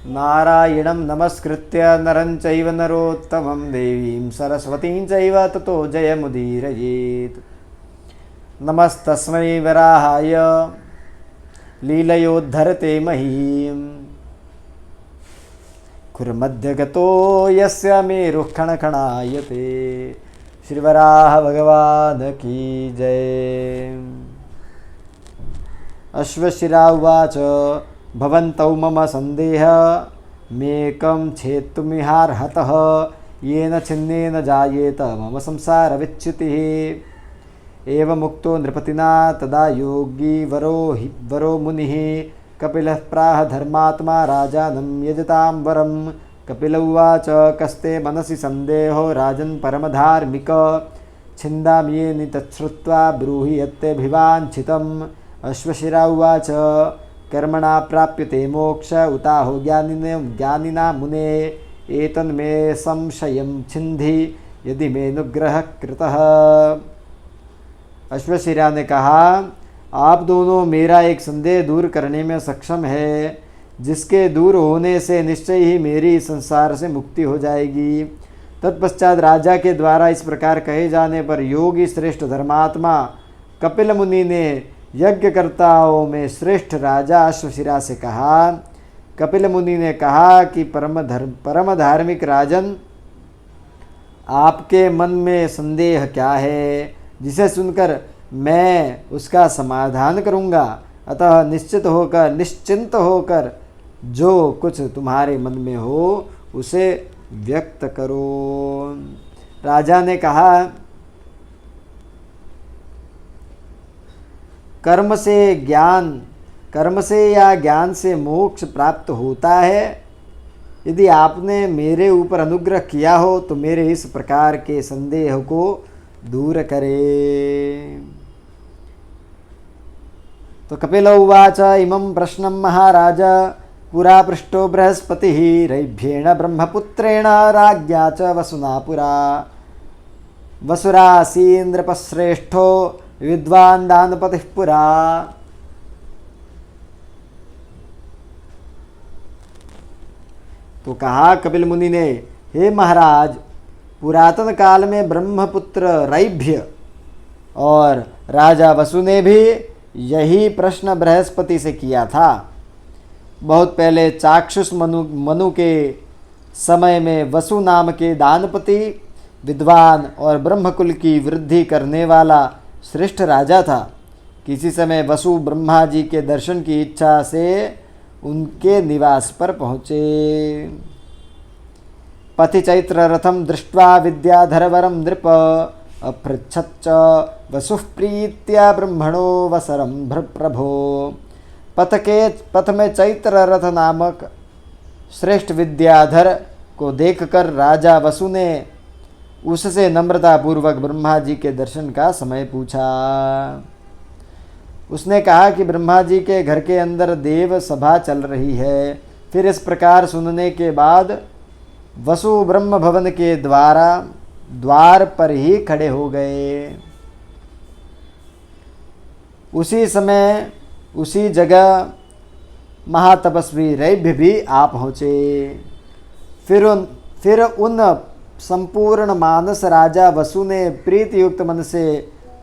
नारायणं नमस्कृत्य नरं चैव नरोत्तमं देवीं सरस्वतीं चैव ततो जयमुदीरयेत्। नमस्तस्मै वराहाय लीलयोद्धरते महीम्। खुर्मध्यगतो यस्य मेरुः खणखणायते। श्रीवराह भगवान् की जय। अश्वशिरा उवाच भवन्तौ मम सन्देहमेकं छेत्तुमिहार्हतः येन छिन्नेन जायेत मम संसारविच्युतिः। एवमुक्तो नृपतिना तदा योगी वरो मुनिः कपिलः प्राह धर्मात्मा राजानं यजतां वरं। कपिल उवाच कस्ते मनसि सन्देहो राजन् परमधार्मिक। छिन्दाम्येनि तच्छ्रुत्वा ब्रूहि यत्तेऽभिवाञ्छितम्। अश्वशिरा उवाच कर्मणा प्राप्यते मोक्ष उताहो ज्ञानिना मुने। एतन्मे संशयं छिन्धि यदि मेऽनुग्रहः कृतः। अश्वशिरा ने कहा, आप दोनों मेरा एक संदेह दूर करने में सक्षम है, जिसके दूर होने से निश्चय ही मेरी संसार से मुक्ति हो जाएगी। तत्पश्चात राजा के द्वारा इस प्रकार कहे जाने पर योगी श्रेष्ठ धर्मात्मा कपिल मुनि ने यज्ञकर्ताओं में श्रेष्ठ राजा अश्वशिरा से कहा। कपिल मुनि ने कहा कि परम धार्मिक राजन, आपके मन में संदेह क्या है, जिसे सुनकर मैं उसका समाधान करूँगा। अतः निश्चिंत होकर जो कुछ तुम्हारे मन में हो उसे व्यक्त करो। राजा ने कहा, कर्म से या ज्ञान से मोक्ष प्राप्त होता है। यदि आपने मेरे ऊपर अनुग्रह किया हो तो मेरे इस प्रकार के संदेह को दूर करे। तो कपिल उवाच इमं प्रश्नं महाराज पुरा पृष्टो बृहस्पतिः रैभ्येण ब्रह्मपुत्रेण राज्ञा च वसुना पुरा। वसुरासीन्द्रपश्रेष्ठो विद्वान् दानपतिः पुरा। तो कहा कपिल मुनि ने, हे महाराज, पुरातन काल में ब्रह्मपुत्र रैभ्य और राजा वसु ने भी यही प्रश्न बृहस्पति से किया था। बहुत पहले चाक्षुष मनु के समय में वसु नाम के दानपति विद्वान और ब्रह्मकुल की वृद्धि करने वाला श्रेष्ठ राजा था। किसी समय वसु ब्रह्मा जी के दर्शन की इच्छा से उनके निवास पर पहुँचे। पथि चैत्र रथम दृष्ट्वा विद्याधरवरम नृप अपृच्छच्च वसुः प्रीत्या ब्रह्मणो वसरम प्रभो। पथ में चैत्र रथ नामक श्रेष्ठ विद्याधर को देखकर राजा वसु ने उससे नम्रतापूर्वक ब्रह्मा जी के दर्शन का समय पूछा। उसने कहा कि ब्रह्मा जी के घर के अंदर देव सभा चल रही है। फिर इस प्रकार सुनने के बाद वसु ब्रह्म भवन के द्वार पर ही खड़े हो गए। उसी समय उसी जगह महातपस्वी रैभ्य भी आ पहुँचे। फिर उन संपूर्ण मानस राजा वसु ने प्रीतियुक्त मन से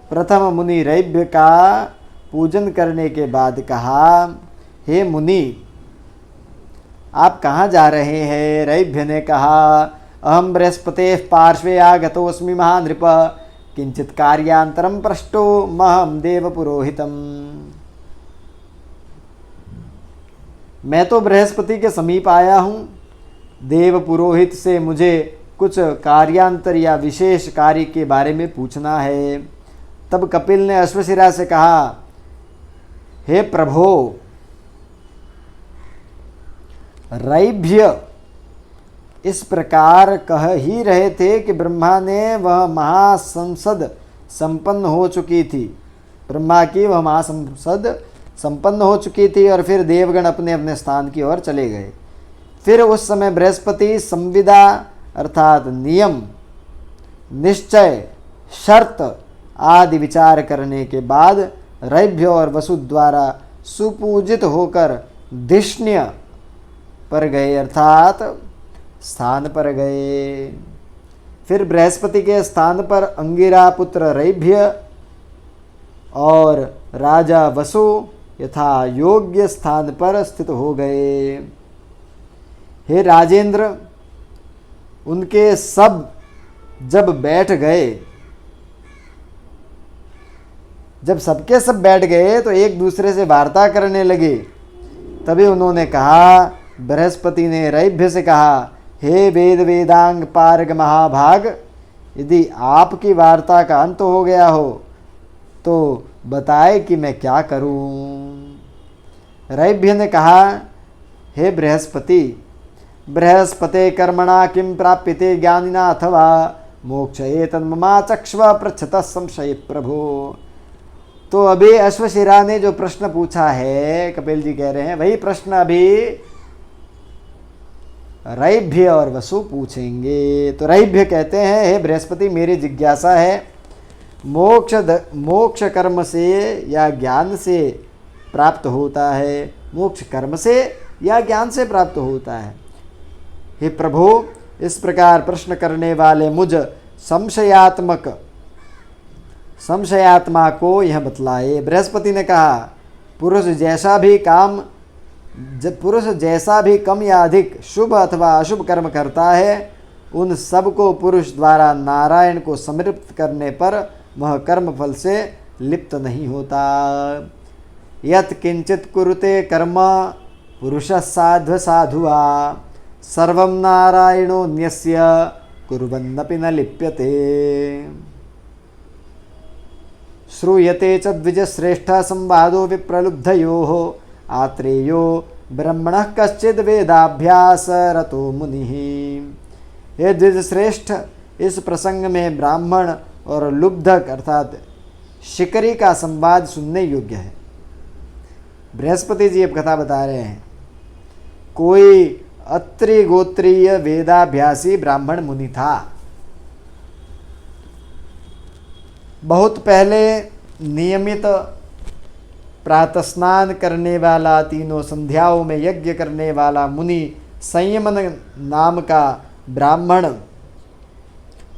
प्रथम मुनि रैभ्य का पूजन करने के बाद कहा, हे मुनि, आप कहाँ जा रहे हैं? रैभ्य ने कहा, अहम बृहस्पतेः पार्श्वे आगतोऽस्मि महानृप, किंचित कार्यान्तरं पृष्टो महं देव पुरोहितम्। मैं तो बृहस्पति के समीप आया हूँ। देव पुरोहित से मुझे कुछ कार्यांतर या विशेष कार्य के बारे में पूछना है। तब कपिल ने अश्वशिरा से कहा, हे प्रभो, रैभ्य इस प्रकार कह ही रहे थे कि ब्रह्मा ने वह महासंसद संपन्न हो चुकी थी। ब्रह्मा की वह महासंसद संपन्न हो चुकी थी और फिर देवगण अपने अपने स्थान की ओर चले गए। फिर उस समय बृहस्पति संविदा अर्थात नियम, निश्चय, शर्त आदि विचार करने के बाद रैभ्य और वसु द्वारा सुपूजित होकर धिष्ण्य पर गए, अर्थात स्थान पर गए। फिर बृहस्पति के स्थान पर अंगिरा पुत्र रैभ्य और राजा वसु यथा योग्य स्थान पर स्थित हो गए। हे राजेंद्र, उनके सब जब बैठ गए, जब सबके सब बैठ गए तो एक दूसरे से वार्ता करने लगे। तभी उन्होंने कहा, बृहस्पति ने रैभ्य से कहा, हे वेद वेदांग पारग महाभाग, यदि आपकी वार्ता का अंत हो गया हो तो बताए कि मैं क्या करूं। रैभ्य ने कहा, हे बृहस्पति, बृहस्पते कर्मणा किं प्राप्यते ज्ञानिना अथवा मोक्ष एतन्ममा चक्ष्व पृच्छतः संशय प्रभो। तो अभी अश्वशिरा ने जो प्रश्न पूछा है, कपिल जी कह रहे हैं, वही प्रश्न अभी रैभ्य और वसु पूछेंगे। तो रैभ्य कहते हैं, हे बृहस्पति, मेरी जिज्ञासा है, मोक्ष कर्म से या ज्ञान से प्राप्त होता है? मोक्ष कर्म से या ज्ञान से प्राप्त होता है? हे प्रभु, इस प्रकार प्रश्न करने वाले मुझ संशयात्मा को यह बतलाए। बृहस्पति ने कहा, पुरुष जैसा भी कम या अधिक शुभ अथवा अशुभ कर्म करता है, उन सब को पुरुष द्वारा नारायण को समर्पित करने पर वह कर्म फल से लिप्त नहीं होता। यत् किंचित कुरुते कर्म पुरुषः साध्व साधुआ सर्वं नारायणो न्यस्य कुर्वन्नपि न लिप्यते। श्रूयते च द्विजश्रेष्ठ संवादो विप्रलुब्धयोः आत्रेयो ब्रह्मणः कश्चिद् वेदाभ्यास रतो मुनिः। हे द्विजश्रेष्ठ, इस प्रसंग में ब्राह्मण और लुब्धक अर्थात शिकारी का संवाद सुनने योग्य है। बृहस्पति जी अब कथा बता रहे हैं। कोई अत्रि गोत्रीय वेदाभ्यासी ब्राह्मण मुनि था। बहुत पहले नियमित प्रातः स्नान करने वाला, तीनों संध्याओं में यज्ञ करने वाला मुनि संयमन नाम का ब्राह्मण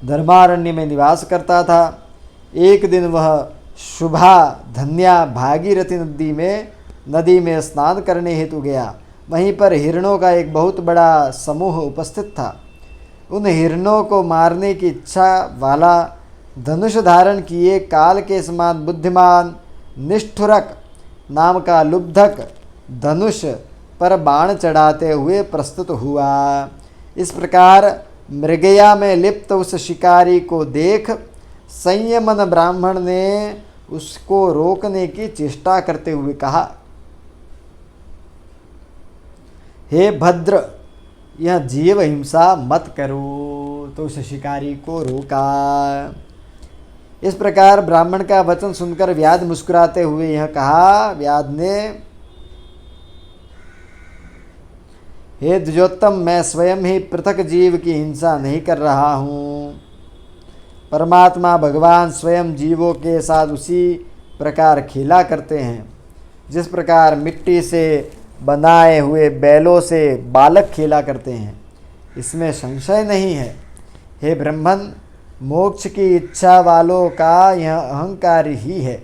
धर्मारण्य में निवास करता था। एक दिन वह शुभा धन्या भागीरथी नदी में स्नान करने हेतु गया। वहीं पर हिरणों का एक बहुत बड़ा समूह उपस्थित था। उन हिरणों को मारने की इच्छा वाला धनुष धारण किए काल के समान बुद्धिमान निष्ठुरक नाम का लुब्धक धनुष पर बाण चढ़ाते हुए प्रस्तुत हुआ। इस प्रकार मृगया में लिप्त उस शिकारी को देख संयमन ब्राह्मण ने उसको रोकने की चेष्टा करते हुए कहा, हे भद्र, यह जीव हिंसा मत करो। तो उस शिकारी को रोका। इस प्रकार ब्राह्मण का वचन सुनकर व्याध मुस्कुराते हुए यह कहा, व्याध ने, हे द्विजोत्तम, मैं स्वयं ही पृथक जीव की हिंसा नहीं कर रहा हूँ। परमात्मा भगवान स्वयं जीवों के साथ उसी प्रकार खेला करते हैं जिस प्रकार मिट्टी से बनाए हुए बैलों से बालक खेला करते हैं। इसमें संशय नहीं है। हे ब्रह्मन, मोक्ष की इच्छा वालों का यह अहंकार ही है।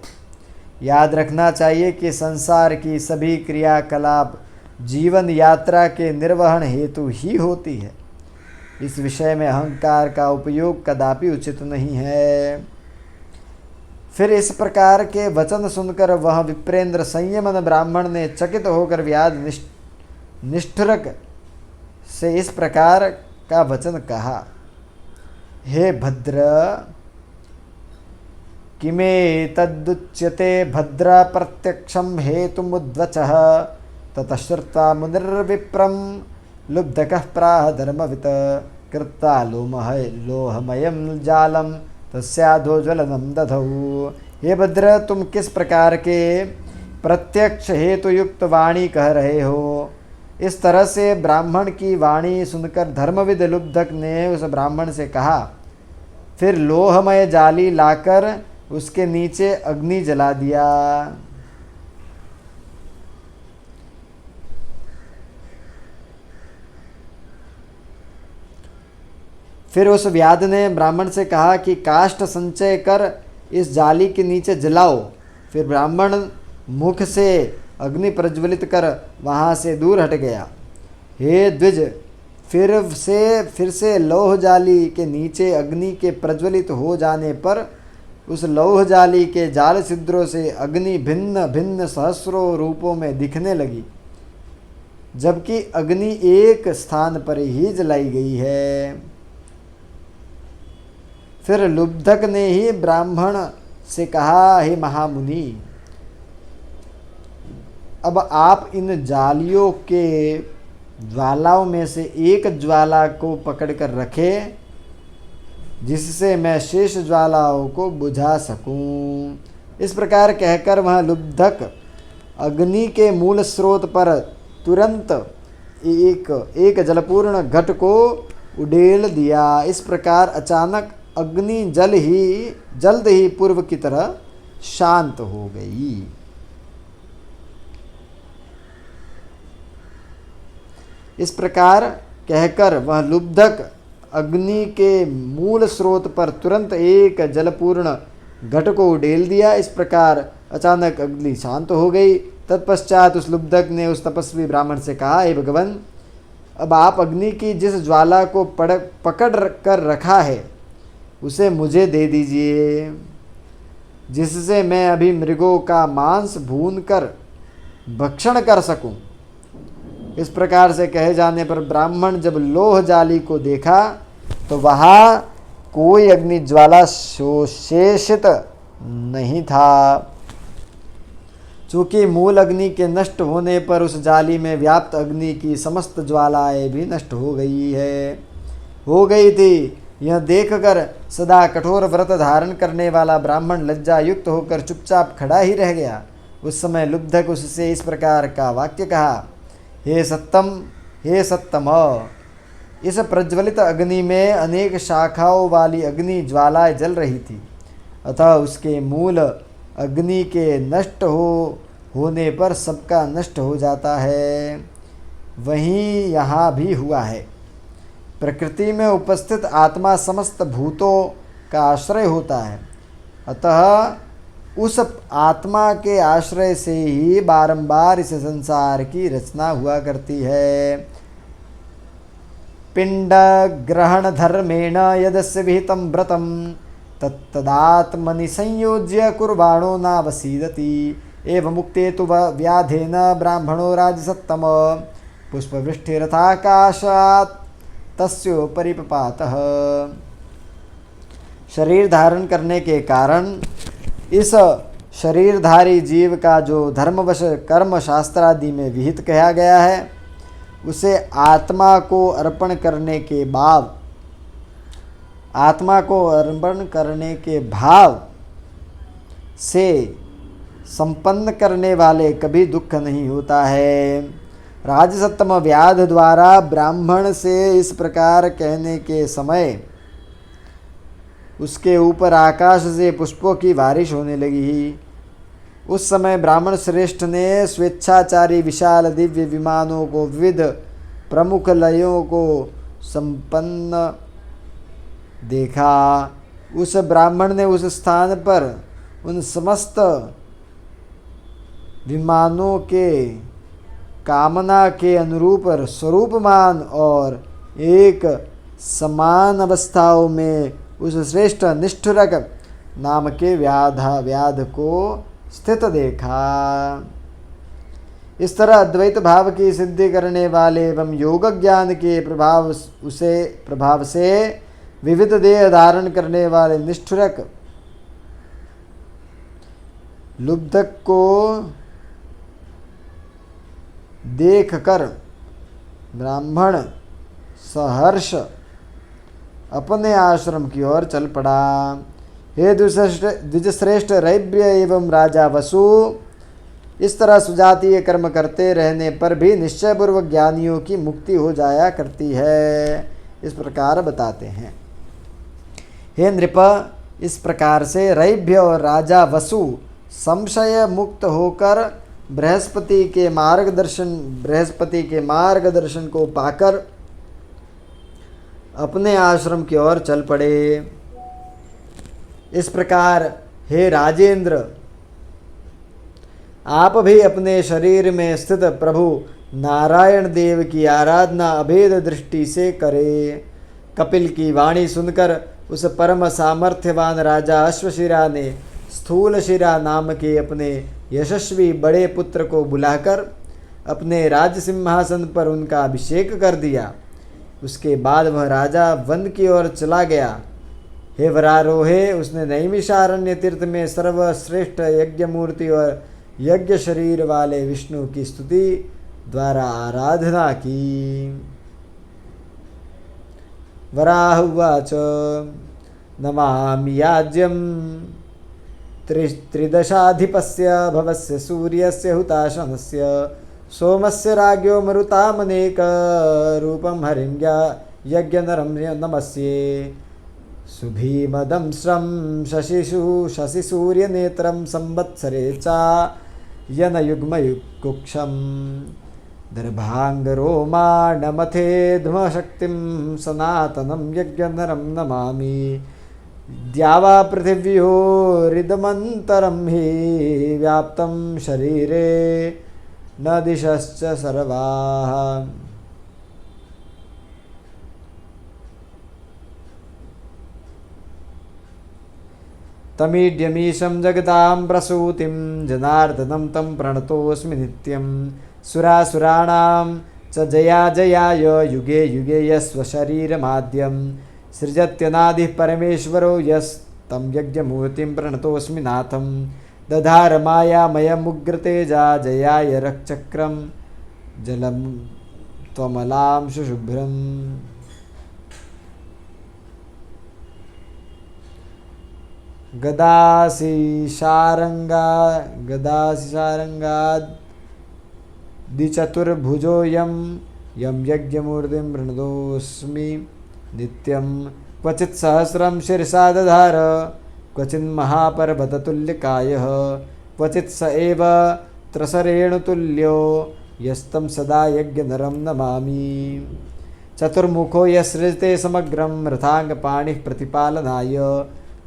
याद रखना चाहिए कि संसार की सभी क्रियाकलाप जीवन यात्रा के निर्वहन हेतु ही होती है। इस विषय में अहंकार का उपयोग कदापि उचित नहीं है। फिर इस प्रकार के वचन सुनकर वह विप्रेंद्र संयमन ब्राह्मण ने चकित होकर व्याध निष्ठुरक से इस प्रकार का वचन कहा, हे भद्र, किमे तदुच्यते भद्र प्रत्यक्षम हेतुमुद्वचः ततः श्रुत्वा मुनिर्विप्रम लुब्धकः प्राह धर्मवित् कृत्वा लोहमयं जालम तस्याधोज्वलनं दधौ। हे भद्र, तुम किस प्रकार के प्रत्यक्ष हेतु युक्त वाणी कह रहे हो? इस तरह से ब्राह्मण की वाणी सुनकर धर्मविद लुब्धक ने उस ब्राह्मण से कहा। फिर लोहमय जाली लाकर उसके नीचे अग्नि जला दिया। फिर उस व्याध ने ब्राह्मण से कहा कि काष्ठ संचय कर इस जाली के नीचे जलाओ। फिर ब्राह्मण मुख से अग्नि प्रज्वलित कर वहाँ से दूर हट गया। हे द्विज, फिर से लौह जाली के नीचे अग्नि के प्रज्वलित हो जाने पर उस लौह जाली के जाल छिद्रों से अग्नि भिन्न भिन्न सहस्रों रूपों में दिखने लगी, जबकि अग्नि एक स्थान पर ही जलाई गई है। फिर लुब्धक ने ही ब्राह्मण से कहा, हे महामुनि, अब आप इन जालियों के ज्वालाओं में से एक ज्वाला को पकड़कर रखें, जिससे मैं शेष ज्वालाओं को बुझा सकूं। इस प्रकार कहकर वह लुब्धक अग्नि के मूल स्रोत पर तुरंत एक जलपूर्ण घट को उड़ेल दिया। इस प्रकार अचानक अग्नि जल्द ही पूर्व की तरह शांत हो गई। इस प्रकार कहकर वह लुब्धक अग्नि के मूल स्रोत पर तुरंत एक जलपूर्ण घट को उड़ेल दिया। इस प्रकार अचानक अग्नि शांत हो गई। तत्पश्चात उस लुब्धक ने उस तपस्वी ब्राह्मण से कहा, हे भगवान, अब आप अग्नि की जिस ज्वाला को पकड़ कर रखा है उसे मुझे दे दीजिए, जिससे मैं अभी मृगों का मांस भून कर भक्षण कर सकूं। इस प्रकार से कहे जाने पर ब्राह्मण जब लोह जाली को देखा तो वहाँ कोई अग्नि ज्वाला शेषित नहीं था। चूँकि मूल अग्नि के नष्ट होने पर उस जाली में व्याप्त अग्नि की समस्त ज्वालाएं भी नष्ट हो गई थी। यह देखकर सदा कठोर व्रत धारण करने वाला ब्राह्मण लज्जा युक्त होकर चुपचाप खड़ा ही रह गया। उस समय लुब्धक उससे इस प्रकार का वाक्य कहा, हे सत्तम, इस प्रज्वलित अग्नि में अनेक शाखाओं वाली अग्नि ज्वालाएं जल रही थी, अतः उसके मूल अग्नि के नष्ट होने पर सबका नष्ट हो जाता है। वहीं यहाँ भी हुआ है। प्रकृति में उपस्थित आत्मा समस्त भूतों का आश्रय होता है, अतः उस आत्मा के आश्रय से ही बारंबार इस संसार की रचना हुआ करती है। पिंड ग्रहण धर्मेण यदस्य विहितं व्रतं तत्तदात्मनि संयोज्य कुर्वाणो नावसीदति। एवं मुक्ते तु व्याधेन ब्राह्मणो राजसत्तम पुष्पवृष्टिरथाकाशात् तस्योपरि पपातः। शरीर धारण करने के कारण इस शरीरधारी जीव का जो धर्मवश कर्म शास्त्र आदि में विहित कहा गया है, उसे आत्मा को अर्पण करने के भाव से संपन्न करने वाले कभी दुख नहीं होता है। राजसत्तम व्याध द्वारा ब्राह्मण से इस प्रकार कहने के समय उसके ऊपर आकाश से पुष्पों की बारिश होने लगी। उस समय ब्राह्मण श्रेष्ठ ने स्वेच्छाचारी विशाल दिव्य विमानों को विविध प्रमुख लयों को संपन्न देखा। उस ब्राह्मण ने उस स्थान पर उन समस्त विमानों के कामना के अनुरूप स्वरूपमान और एक समान अवस्थाओं में उस श्रेष्ठ निष्ठुरक नाम के व्याध को स्थित देखा। इस तरह अद्वैत भाव की सिद्धि करने वाले एवं योग ज्ञान के प्रभाव से विविध देह धारण करने वाले निष्ठुरक लुब्धक को देखकर ब्राह्मण सहर्ष अपने आश्रम की ओर चल पड़ा। हे द्विजश्रेष्ठ रैभ्य एवं राजा वसु, इस तरह सुजातीय कर्म करते रहने पर भी निश्चयपूर्वक ज्ञानियों की मुक्ति हो जाया करती है। इस प्रकार बताते हैं। हे नृप, इस प्रकार से रैभ्य और राजा वसु संशय मुक्त होकर बृहस्पति के मार्गदर्शन को पाकर अपने आश्रम की ओर चल पड़े। इस प्रकार हे राजेंद्र, आप भी अपने शरीर में स्थित प्रभु नारायण देव की आराधना अभेद दृष्टि से करें। कपिल की वाणी सुनकर उस परम सामर्थ्यवान राजा अश्वशिरा ने स्थूलशिरा नाम के अपने यशस्वी बड़े पुत्र को बुलाकर अपने राज सिंहासन पर उनका अभिषेक कर दिया। उसके बाद वह राजा वन की ओर चला गया। हे वरारोहे, उसने नैमिषारण्य तीर्थ में सर्वश्रेष्ठ यज्ञ मूर्ति और यज्ञ शरीर वाले विष्णु की स्तुति द्वारा आराधना की। वराह उवाच नमामि याज्यं त्रिदशाधिपस्य भवस्य सूर्यस्य हुताशनस्य सोमस्य राज्ञो मरुतामनेक रूपं हरिं यज्ञनरं नमस्ये सुभीमदं श्रं शशिसूर्यनेत्रं संवत्सरे चा यनयुग्मयुक्कुक्षं दर्भाङ्गरोमाणमथेध्मशक्तिं सनातनं यज्ञनरं नमामि। द्यावा पृथिव्योरिदमन्तरं हि व्याप्तं शरीरे न दिशश्च सर्वाः। तमीड्यमीशं जगतां प्रसूतिं जनार्दनं तं प्रणतोऽस्मि नित्यं। सुरासुराणां च जया जयाय युगे युगे यस्वशरीरमाद्यं सृजत्यनादिः परमेश्वरो यस्तं यज्ञमूर्तिं प्रणतोऽस्मि नाथं। दधार मायामयमुग्रतेजा जयाय रक्चक्रं जलं त्वमलां शुशुभ्रम्। गदासिशारङ्गाद्विचतुर्भुजोऽयं यं यज्ञमूर्तिं प्रणतोऽस्मि नित्यं। क्वचित् सहस्रं शिरसा दधार क्वचिन्महापर्वततुल्यकायः क्वचित् स एव त्रसरेणुतुल्यो यस्तं सदा यज्ञनरं नमामि। चतुर्मुखो यसृजते समग्रं रथाङ्गपाणिः प्रतिपालनाय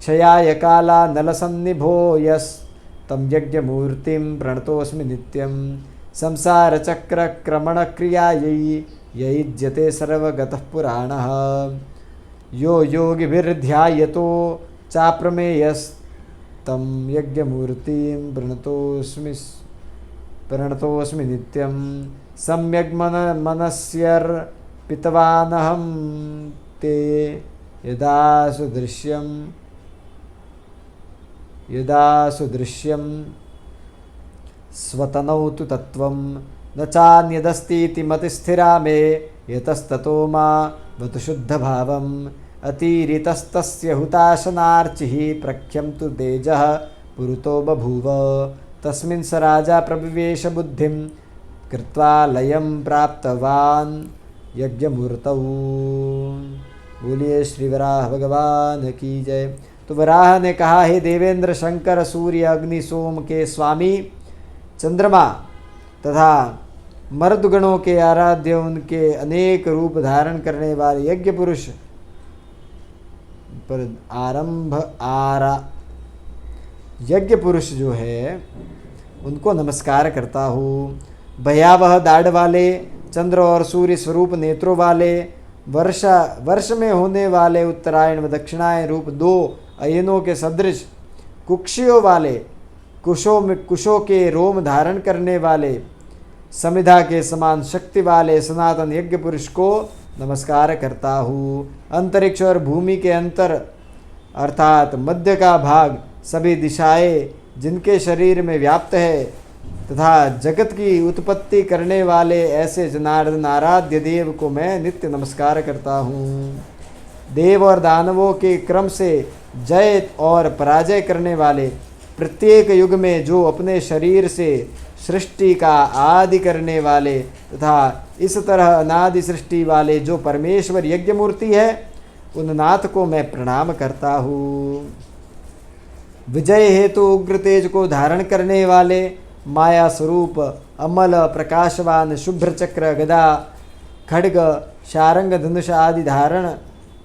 क्षयाय कालानलसन्निभो यस्तं यज्ञमूर्तिं प्रणतोऽस्मि नित्यं। संसारचक्रक्रमणक्रियायै ययुज्यते सर्वगतः पुराणः यो योगिभिर्ध्यायतो चाप्रमेयस्तं यज्ञमूर्तिं प्रणतोऽस्मि नित्यं। सम्यग्मनस्यर्पितवानहं ते यदा सुदृश्यं स्वतनौ तु तत्त्वं न चान्यदस्तीति मतिस्थिरा मे यतस्ततो मावतु शुद्धभावम्। अतिरितस्तस्य हुताशनार्चिः प्रख्यं तु तेजः पुरुतो बभूव। तस्मिन् स राजा प्रविवेश बुद्धिं कृत्वा लयं प्राप्तवान् यज्ञमूर्तौ। बोलिए श्री वराह भगवान की जय। तो वराह ने कहा, हे देवेंद्र, शंकर, सूर्य, अग्नि, सोम के स्वामी, चंद्रमा तथा मर्दगणों के आराध्य, उनके अनेक रूप धारण करने वाले यज्ञ पुरुष पर यज्ञ पुरुष जो है उनको नमस्कार करता हूँ। भयावह दाढ़ वाले, चंद्र और सूर्य स्वरूप नेत्रों वाले, वर्ष में होने वाले उत्तरायण व दक्षिणायन रूप दो अयनों के सदृश कुक्षियों वाले, कुशों के रोम धारण करने वाले, समिधा के समान शक्ति वाले सनातन यज्ञ पुरुष को नमस्कार करता हूँ। अंतरिक्ष और भूमि के अंतर अर्थात मध्य का भाग, सभी दिशाएं जिनके शरीर में व्याप्त है तथा जगत की उत्पत्ति करने वाले ऐसे जनार्दन आराध्य देव को मैं नित्य नमस्कार करता हूँ। देव और दानवों के क्रम से जय और पराजय करने वाले, प्रत्येक युग में जो अपने शरीर से सृष्टि का आदि करने वाले तथा इस तरह अनादि सृष्टि वाले जो परमेश्वर यज्ञ मूर्ति है, उन नाथ को मैं प्रणाम करता हूँ। विजय हेतु उग्र तेज को धारण करने वाले, माया स्वरूप अमल प्रकाशवान शुभ्र चक्र, गदा, खड्ग, शारंग, धनुष आदि धारण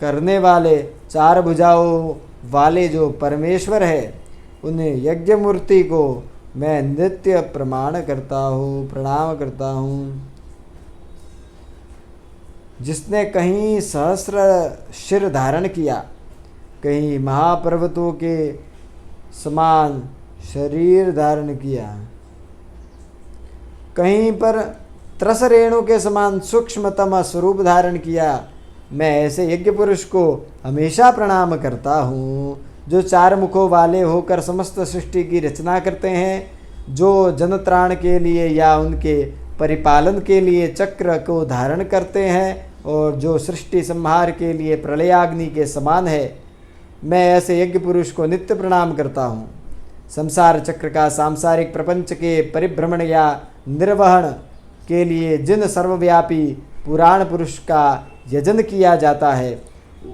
करने वाले, चार भुजाओं वाले जो परमेश्वर है, उन यज्ञ मूर्ति को मैं नित्य प्रणाम करता हूँ। जिसने कहीं सहस्र शिर धारण किया, कहीं महापर्वतों के समान शरीर धारण किया, कहीं पर त्रस रेणु के समान सूक्ष्मतम स्वरूप धारण किया, मैं ऐसे यज्ञ पुरुष को हमेशा प्रणाम करता हूँ। जो चार मुखों वाले होकर समस्त सृष्टि की रचना करते हैं, जो जनत्राण के लिए या उनके परिपालन के लिए चक्र को धारण करते हैं, और जो सृष्टि संहार के लिए प्रलयाग्नि के समान है, मैं ऐसे यज्ञ पुरुष को नित्य प्रणाम करता हूँ। संसार चक्र का सांसारिक प्रपंच के परिभ्रमण या निर्वहन के लिए जिन सर्वव्यापी पुराण पुरुष का यजन किया जाता है,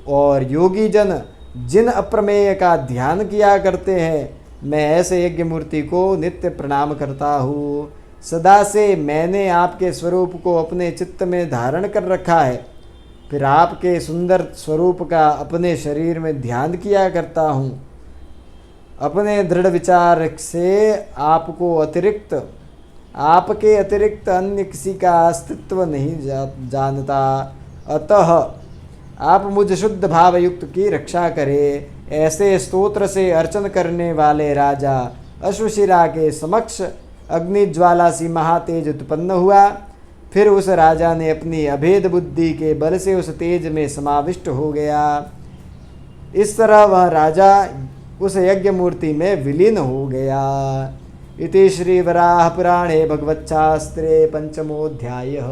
और योगी जन जिन अप्रमेय का ध्यान किया करते हैं, मैं ऐसे यज्ञ मूर्ति को नित्य प्रणाम करता हूँ। सदा से मैंने आपके स्वरूप को अपने चित्त में धारण कर रखा है, फिर आपके सुंदर स्वरूप का अपने शरीर में ध्यान किया करता हूँ। अपने दृढ़ विचार से आपके अतिरिक्त अन्य किसी का अस्तित्व नहीं जानता। अतः आप मुझ शुद्ध भाव युक्त की रक्षा करें। ऐसे स्तोत्र से अर्चन करने वाले राजा अश्वशिरा के समक्ष अग्निज्वाला सी महातेज उत्पन्न हुआ। फिर उस राजा ने अपनी अभेद बुद्धि के बल से उस तेज में समाविष्ट हो गया। इस तरह वह राजा उस यज्ञ मूर्ति में विलीन हो गया। इति श्री वराह पुराणे भगवच्छास्त्रे पंचमोऽध्यायः।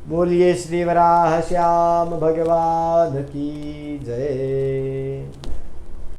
बोलिए श्री वराह श्याम भगवान की जय।